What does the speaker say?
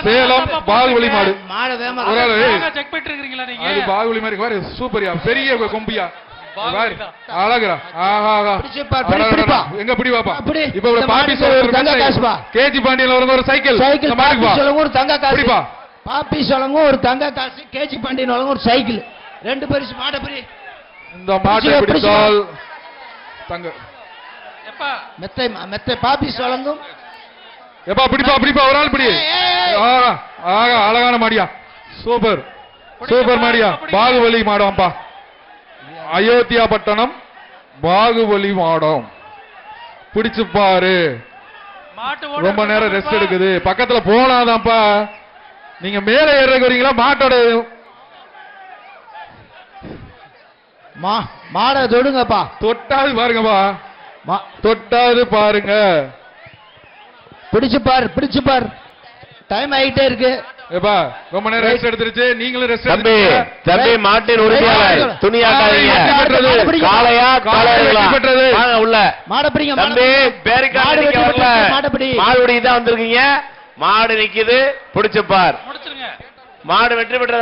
சேலம் பாகுபலி மாடு. அது பாகுபலி மாதிரி பாரு, சூப்பரியா, பெரிய கொம்பியா பாரு, அழகுடா. ஆஹா, எங்க பிடி பாப்பா. இப்ப பாப்பி சொல்லுங்க, கேஜி பாண்டியன் வருங்க ஒரு சைக்கிள், ஒரு தங்க காசு, பாப்பி சொல்லுங்க ஒரு தங்க காசு, கேஜி பாண்டியன் வருங்க ஒரு சைக்கிள், 2 பரிசு. மாட பிடி. இந்த மாட்டை பிடித்தால் தங்க மெத்தை மெத்தை பாப்பி சொல்லுங்க. எப்பா பிடிப்பா பிடிப்பா, ஒரு ஆள் பிடி. ஆகா, அழகான மாடியா, சூப்பர் சூப்பர் மாடியா. பாகுபலி மாடம்ப்பா, அயோத்தியா பட்டணம் பாகுபலி மாடம். பிடிச்சு பாரு. ரொம்ப நேரம் ரெஸ்ட் எடுக்குது, பக்கத்துல போனாதான்ப்பா. நீங்க மேல ஏறதுக்கு வரீங்களா? மாட்டோட மாட தொடுங்கப்பா, தொட்டாது பாருங்கப்பா, தொட்டாது பாருங்க. பிடிச்சு பாரு, பிடிச்சு பாரு. டைம் ஆயிட்டே இருக்கு. ஏப்பா ரொம்ப நேரம் ரெஸ்ட் எடுத்துருச்சு, நீங்களும் ரெஸ்ட் தம்பி. தம்பி மாட்டின் உரிமையாளர் துணியாக்காதீங்க. காளையா காளையா பெற்றது உள்ள மாட பிடிங்க தம்பி. பேருக்காடு வரல, மாடு தான் வந்திருக்கீங்க. மாடு நிக்குது, பிடிச்சு பார். மாடு வெற்றி பெற்றது.